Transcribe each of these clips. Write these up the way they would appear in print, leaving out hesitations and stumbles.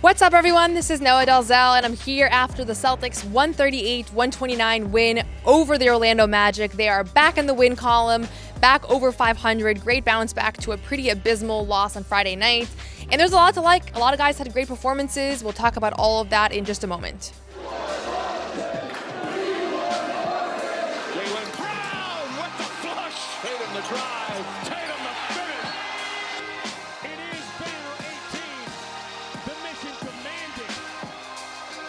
What's up, everyone? This is Noa Dalzell, and I'm here after the Celtics' 138-129 win over the Orlando Magic. They are back in the win column, back over 500. Great bounce back to a pretty abysmal loss on Friday night. And there's a lot to like. A lot of guys had great performances. We'll talk about all of that in just a moment. Jaylen Brown with the flush. Tatum the drive. Tatum the finish. It is banner 18. The mission commanded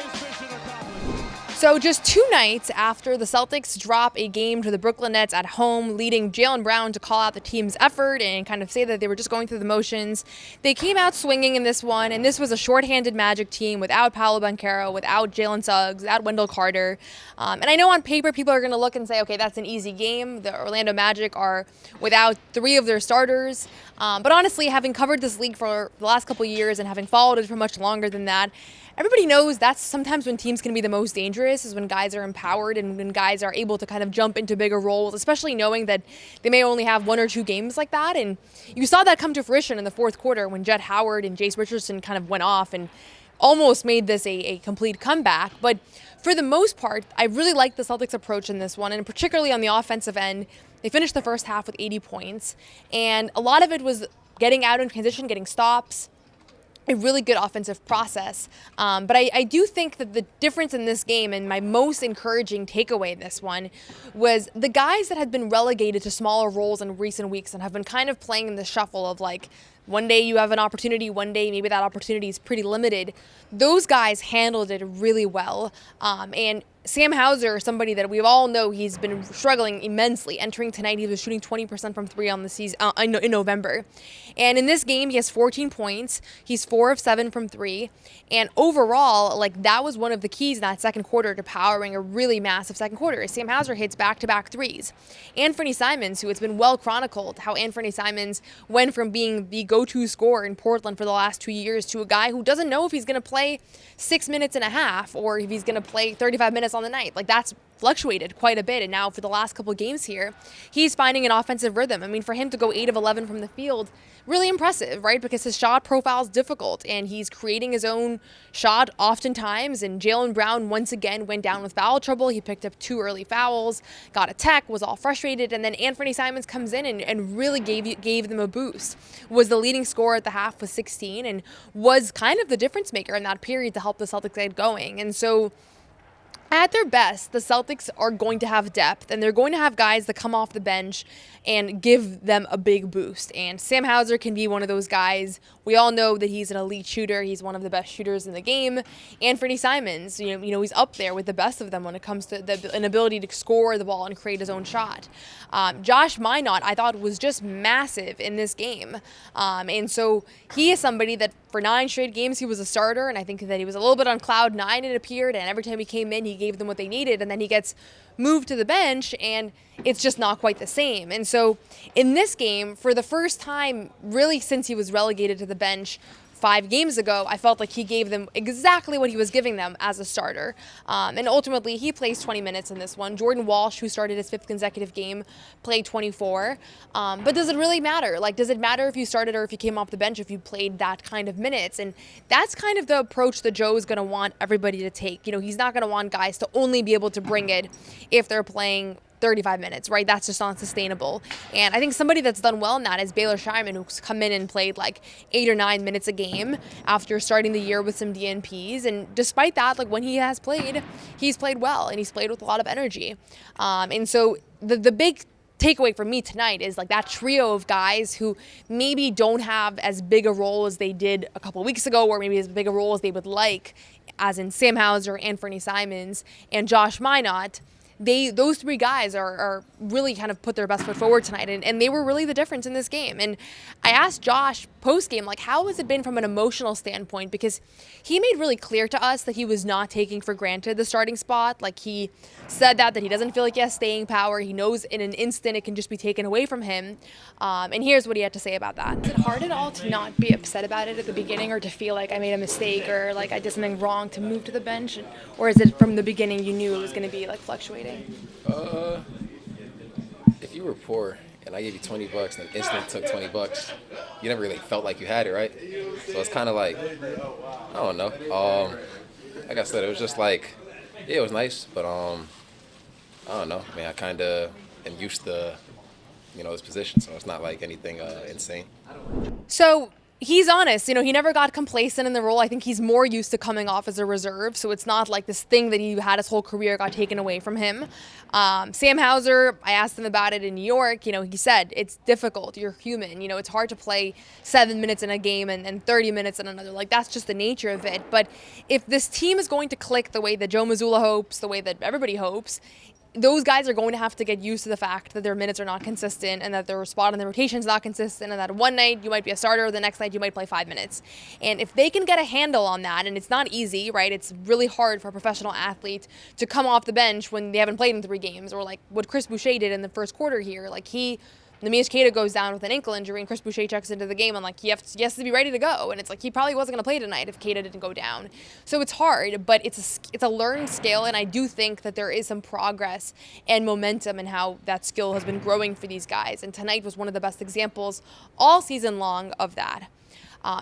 is mission accomplished. So just 2 nights after the Celtics drop a game to the Brooklyn Nets at home, leading Jaylen Brown to call out the team's effort and kind of say that they were just going through the motions, they came out swinging in this one, and this was a shorthanded Magic team without Paolo Banchero, without Jalen Suggs, without Wendell Carter. And I know on paper people are going to look and say, okay, that's an easy game. The Orlando Magic are without 3 of their starters. But honestly, having covered this league for the last couple of years and having followed it for much longer than that, everybody knows that's sometimes when teams can be the most dangerous, is when guys are empowered and when guys are able to kind of jump into bigger roles, especially knowing that they may only have 1 or 2 games like that. And you saw that come to fruition in the fourth quarter when Jett Howard and Jace Richardson kind of went off and almost made this a complete comeback. But for the most part, I really like the Celtics' approach in this one, and particularly on the offensive end. They finished the first half with 80 points, and a lot of it was getting out in transition, getting stops, a really good offensive process. But I do think that the difference in this game, and my most encouraging takeaway in this one, was the guys that had been relegated to smaller roles in recent weeks and have been kind of playing in the shuffle of like, one day you have an opportunity, one day maybe that opportunity is pretty limited. Those guys handled it really well. And Sam Hauser, somebody that we all know he's been struggling immensely. Entering tonight, he was shooting 20% from 3 on the season in November. And in this game, he has 14 points. He's 4 of 7 from 3. And overall, like, that was one of the keys in that second quarter to powering a really massive second quarter. Sam Hauser hits back-to-back threes. Anfernee Simons, who it's been well chronicled, how Anfernee Simons went from being the go-to scorer in Portland for the last 2 years to a guy who doesn't know if he's going to play 6 minutes and a half or if he's going to play 35 minutes on the night. Like, that's fluctuated quite a bit, and now for the last couple of games here, he's finding an offensive rhythm. I mean, for him to go 8 of 11 from the field, really impressive, right? Because his shot profile is difficult, and he's creating his own shot oftentimes. And Jaylen Brown once again went down with foul trouble. He picked up 2 early fouls, got a tech, was all frustrated, and then Anfernee Simons comes in and really gave them a boost. Was the leading scorer at the half with 16, and was kind of the difference maker in that period to help the Celtics get going. And so, at their best, the Celtics are going to have depth, and they're going to have guys that come off the bench and give them a big boost. And Sam Hauser can be one of those guys. We all know that he's an elite shooter. He's one of the best shooters in the game. Anfernee Simons, you know, he's up there with the best of them when it comes to an ability to score the ball and create his own shot. Josh Minott, I thought, was just massive in this game. And so he is somebody that for 9 straight games he was a starter, and I think that he was a little bit on cloud 9, it appeared, and every time he came in, he gave them what they needed, and then he gets moved to the bench, and it's just not quite the same. And so in this game, for the first time really since he was relegated to the bench 5 games ago, I felt like he gave them exactly what he was giving them as a starter. And ultimately, he plays 20 minutes in this one. Jordan Walsh, who started his 5th consecutive game, played 24. But does it really matter? Like, does it matter if you started or if you came off the bench if you played that kind of minutes? And that's kind of the approach that Joe is going to want everybody to take. You know, he's not going to want guys to only be able to bring it if they're playing 35 minutes, right? That's just not sustainable. And I think somebody that's done well in that is Baylor Scheierman, who's come in and played like 8 or 9 minutes a game after starting the year with some DNPs. And despite that, like, when he has played, he's played well, and he's played with a lot of energy. And so the big takeaway for me tonight is like that trio of guys who maybe don't have as big a role as they did a couple weeks ago, or maybe as big a role as they would like, as in Sam Hauser, Anfernee Simons, and Josh Minott. Those 3 guys are really kind of put their best foot forward tonight, and they were really the difference in this game. And I asked Josh post-game, like, how has it been from an emotional standpoint? Because he made really clear to us that he was not taking for granted the starting spot. Like, he said that he doesn't feel like he has staying power. He knows in an instant it can just be taken away from him. And here's what he had to say about that. Is it hard at all to not be upset about it at the beginning, or to feel like I made a mistake or like I did something wrong to move to the bench? Or is it from the beginning you knew it was going to be like fluctuating? If you were poor and I gave you $20 and instantly took $20, you never really felt like you had it, right? So it's kind of like, I don't know. Like I said, it was just like, yeah, it was nice, but I don't know. I mean, I kind of am used to, this position, so it's not like anything insane. So he's honest, he never got complacent in the role. I think he's more used to coming off as a reserve, so it's not like this thing that he had his whole career got taken away from him. Sam Hauser, I asked him about it in New York, he said it's difficult, you're human, it's hard to play 7 minutes in a game and 30 minutes in another. Like, that's just the nature of it. But if this team is going to click the way that Joe Mazzulla hopes, the way that everybody hopes, those guys are going to have to get used to the fact that their minutes are not consistent and that their spot on the rotation is not consistent and that one night you might be a starter, the next night you might play 5 minutes. And if they can get a handle on that, and it's not easy, right? It's really hard for a professional athlete to come off the bench when they haven't played in 3 games, or like what Chris Boucher did in the first quarter here. Like, Neemias Queta goes down with an ankle injury, and Chris Boucher checks into the game, and like he has to be ready to go. And it's like he probably wasn't going to play tonight if Queta didn't go down. So it's hard, but it's a learned skill, and I do think that there is some progress and momentum in how that skill has been growing for these guys. And tonight was one of the best examples all season long of that.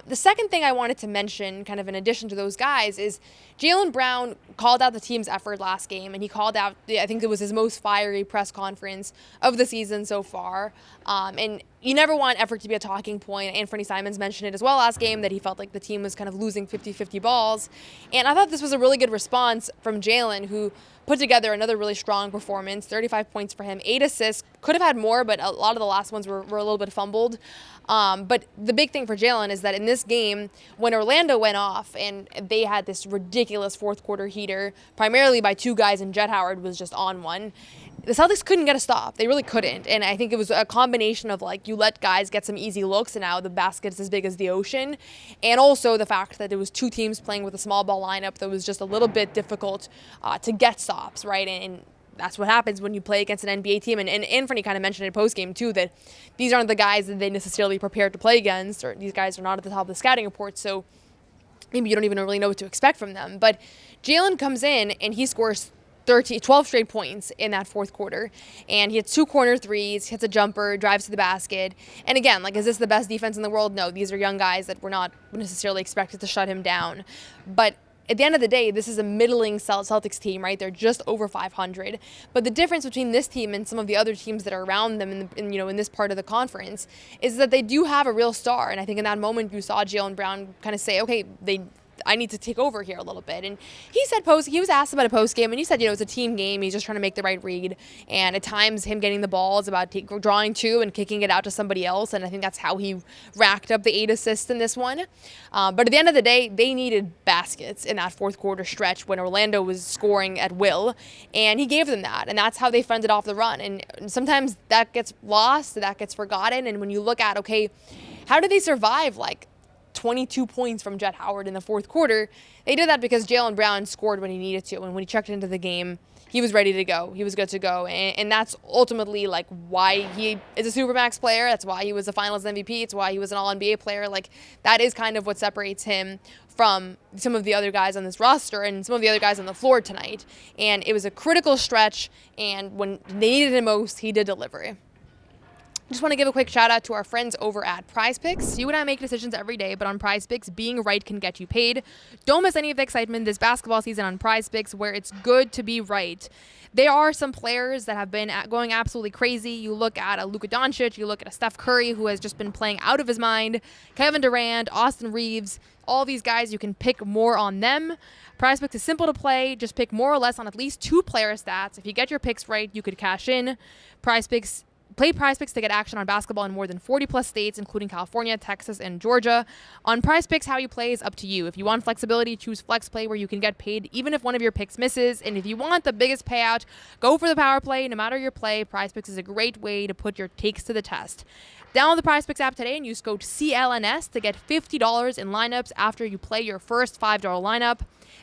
The second thing I wanted to mention, kind of in addition to those guys, is Jaylen Brown called out the team's effort last game, and he called out, I think it was his most fiery press conference of the season so far. And you never want effort to be a talking point. Anfernee Simons mentioned it as well last game, that he felt like the team was kind of losing 50-50 balls. And I thought this was a really good response from Jaylen, who put together another really strong performance, 35 points for him, 8 assists. Could have had more, but a lot of the last ones were a little bit fumbled. But the big thing for Jaylen is that in this game, when Orlando went off and they had this ridiculous fourth quarter heater, primarily by 2 guys, and Jett Howard was just on one, the Celtics couldn't get a stop. They really couldn't. And I think it was a combination of, like, you let guys get some easy looks, and now the basket's as big as the ocean. And also the fact that it was 2 teams playing with a small ball lineup that was just a little bit difficult to get stops, right? And that's what happens when you play against an NBA team. And Anfernee kind of mentioned in postgame, too, that these aren't the guys that they necessarily prepared to play against, or these guys are not at the top of the scouting report, so maybe you don't even really know what to expect from them. But Jaylen comes in, and he scores 12 straight points in that fourth quarter. And he hits 2 corner threes, hits a jumper, drives to the basket. And again, like, is this the best defense in the world? No, these are young guys that were not necessarily expected to shut him down. But at the end of the day, this is a middling Celtics team, right? They're just over 500. But the difference between this team and some of the other teams that are around them in this part of the conference is that they do have a real star. And I think in that moment you saw Jaylen Brown kind of say, okay, I need to take over here a little bit. And he said he was asked about a post game, and he said, it's a team game. He's just trying to make the right read. And at times him getting the ball is about drawing 2 and kicking it out to somebody else. And I think that's how he racked up the 8 assists in this one. But at the end of the day, they needed baskets in that fourth quarter stretch when Orlando was scoring at will. And he gave them that. And that's how they fended off the run. And sometimes that gets lost, that gets forgotten. And when you look at, okay, how did they survive, like, 22 points from Jett Howard in the fourth quarter? They did that because Jaylen Brown scored when he needed to, and when he checked into the game, he was ready to go. He was good to go, and that's ultimately, like, why he is a Supermax player. That's why he was a Finals MVP. It's why he was an All-NBA player. Like, that is kind of what separates him from some of the other guys on this roster and some of the other guys on the floor tonight. And it was a critical stretch, and when they needed him most, he did deliver. Just want to give a quick shout out to our friends over at PrizePicks. You and I make decisions every day, but on PrizePicks, being right can get you paid. Don't miss any of the excitement this basketball season on PrizePicks, where it's good to be right. There are some players that have been going absolutely crazy. You look at a Luka Doncic, you look at a Steph Curry, who has just been playing out of his mind, Kevin Durant, Austin Reeves, all these guys, you can pick more on them. PrizePicks is simple to play. Just pick more or less on at least 2 player stats. If you get your picks right, you could cash in. Play PrizePicks to get action on basketball in more than 40-plus states, including California, Texas, and Georgia. On PrizePicks, how you play is up to you. If you want flexibility, choose Flex Play, where you can get paid even if one of your picks misses. And if you want the biggest payout, go for the power play. No matter your play, PrizePicks is a great way to put your takes to the test. Download the PrizePicks app today and use code CLNS to get $50 in lineups after you play your first $5 lineup.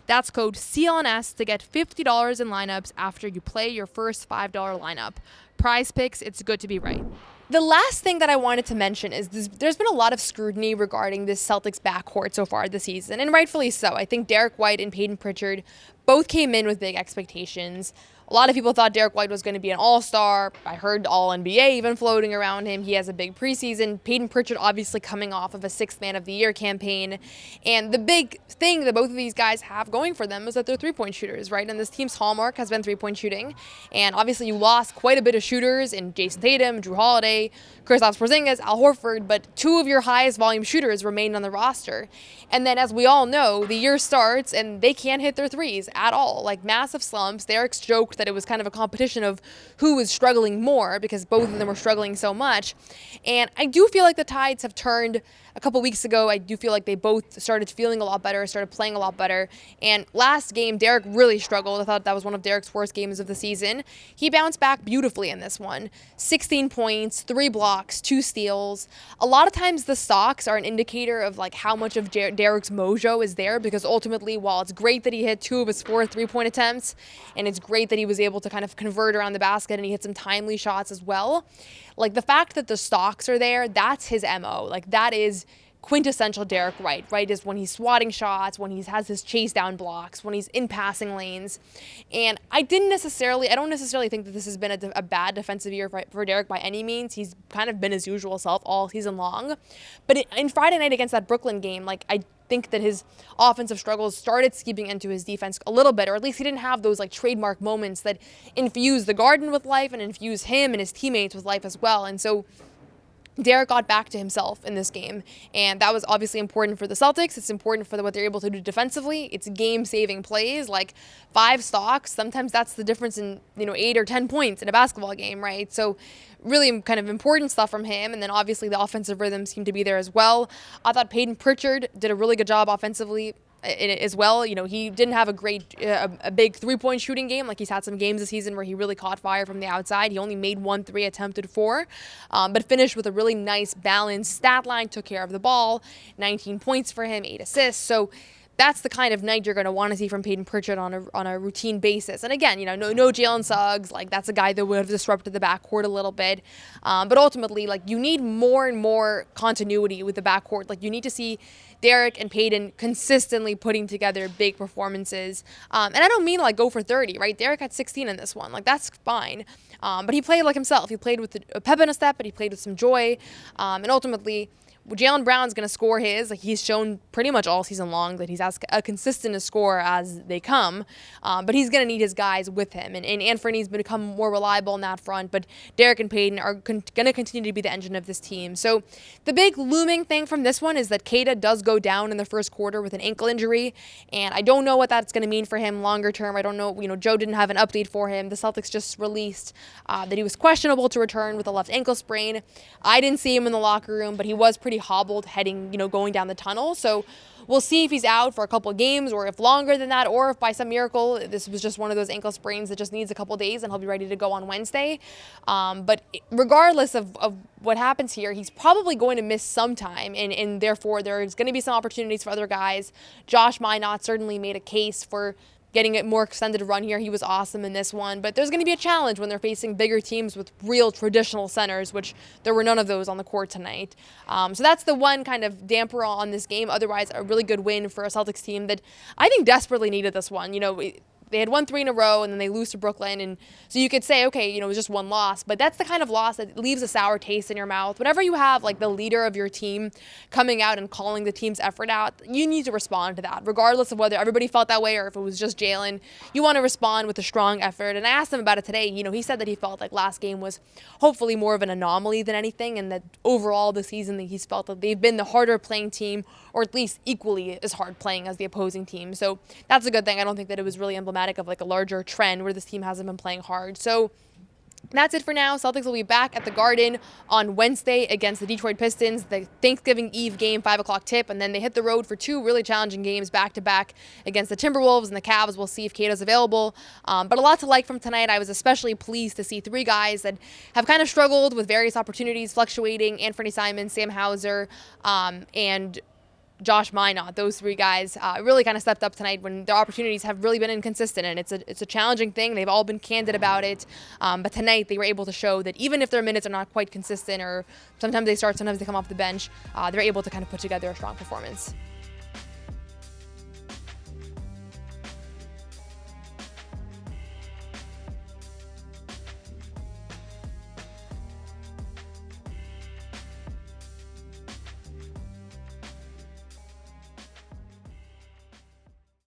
That's code CLNS to get $50 in lineups after you play your first $5 lineup. PrizePicks, it's good to be right. The last thing that I wanted to mention is there's been a lot of scrutiny regarding this Celtics backcourt so far this season, and rightfully so. I think Derrick White and Payton Pritchard both came in with big expectations. A lot of people thought Derrick White was going to be an all-star. I heard all-NBA even floating around him. He has a big preseason. Payton Pritchard obviously coming off of a 6th Man of the Year campaign. And the big thing that both of these guys have going for them is that they're three-point shooters, right? And this team's hallmark has been three-point shooting. And obviously you lost quite a bit of shooters in Jason Tatum, Drew Holiday, Kristaps Porzingis, Al Horford, but 2 of your highest volume shooters remained on the roster. And then, as we all know, the year starts and they can't hit their threes at all. Like, massive slumps. Derek joked that it was kind of a competition of who was struggling more because both of them were struggling so much. And I do feel like the tides have turned a couple weeks ago. I do feel like they both started feeling a lot better, started playing a lot better. And last game, Derek really struggled. I thought that was one of Derek's worst games of the season. He bounced back beautifully in this one. 16 points, 3 blocks, 2 steals. A lot of times the stocks are an indicator of like how much of Derek's mojo is there, because ultimately, while it's great that he hit 2 of his 4 3-point attempts, and it's great that he was able to kind of convert around the basket and he hit some timely shots as well, like the fact that the stocks are there, that's his MO. Like that is quintessential Derrick White, right? Is when he's swatting shots, when he has his chase down blocks, when he's in passing lanes. And I don't necessarily think that this has been a bad defensive year for Derrick by any means. He's kind of been his usual self all season long. But in Friday night against that Brooklyn game, like I think that his offensive struggles started seeping into his defense a little bit, or at least he didn't have those like trademark moments that infuse the Garden with life and infuse him and his teammates with life as well. And so Derrick got back to himself in this game, and that was obviously important for the Celtics. It's important for what they're able to do defensively. It's game-saving plays, like 5 stocks. Sometimes that's the difference in 8 or 10 points in a basketball game, right? So really kind of important stuff from him, and then obviously the offensive rhythm seemed to be there as well. I thought Payton Pritchard did a really good job offensively as well. He didn't have a big 3-point shooting game. Like he's had some games this season where he really caught fire from the outside. He only made 1 3, attempted 4, but finished with a really nice balanced stat line, took care of the ball, 19 points for him, 8 assists. So that's the kind of night you're going to want to see from Payton Pritchard on a routine basis. And again, no Jalen Suggs. Like that's a guy that would have disrupted the backcourt a little bit. But ultimately, like you need more and more continuity with the backcourt. Like you need to see Derrick and Payton consistently putting together big performances. And I don't mean like go for 30, right? Derrick had 16 in this one. Like that's fine. But he played like himself. He played with a pep in a step, but he played with some joy. And ultimately, Jaylen Brown's going to score his. Like he's shown pretty much all season long that he's as consistent a scorer as they come. But he's going to need his guys with him. And Anfernee's become more reliable on that front. But Derrick and Payton are going to continue to be the engine of this team. So the big looming thing from this one is that Keita does go down in the first quarter with an ankle injury. And I don't know what that's going to mean for him longer term. I don't know. Joe didn't have an update for him. The Celtics just released that he was questionable to return with a left ankle sprain. I didn't see him in the locker room, but he was pretty hobbled heading, going down the tunnel. So we'll see if he's out for a couple of games or if longer than that, or if by some miracle this was just one of those ankle sprains that just needs a couple of days and he'll be ready to go on Wednesday. But regardless of what happens here, he's probably going to miss some time, and therefore there's going to be some opportunities for other guys. Josh Minott certainly made a case for getting a more extended run here. He was awesome in this one, but there's going to be a challenge when they're facing bigger teams with real traditional centers, which there were none of those on the court tonight. So that's the one kind of damper on this game. Otherwise, a really good win for a Celtics team that I think desperately needed this one. They had won 3 in a row, and then they lose to Brooklyn. And so you could say, okay, it was just one loss. But that's the kind of loss that leaves a sour taste in your mouth. Whenever you have, like, the leader of your team coming out and calling the team's effort out, you need to respond to that. Regardless of whether everybody felt that way or if it was just Jaylen, you want to respond with a strong effort. And I asked him about it today. He said that he felt like last game was hopefully more of an anomaly than anything, and that overall this season that he's felt that they've been the harder playing team, or at least equally as hard playing as the opposing team. So that's a good thing. I don't think that it was really emblematic of like a larger trend where this team hasn't been playing hard. So that's it for now. Celtics will be back at the Garden on Wednesday against the Detroit Pistons, the Thanksgiving Eve game, 5 o'clock tip, and then they hit the road for 2 really challenging games back-to-back against the Timberwolves and the Cavs. We'll see if Keita's available. But a lot to like from tonight. I was especially pleased to see 3 guys that have kind of struggled with various opportunities fluctuating: Anfernee Simons, Sam Hauser, and Josh Minott. Those 3 guys really kind of stepped up tonight when their opportunities have really been inconsistent, and it's a challenging thing. They've all been candid about it, but tonight they were able to show that even if their minutes are not quite consistent, or sometimes they start, sometimes they come off the bench, they're able to kind of put together a strong performance.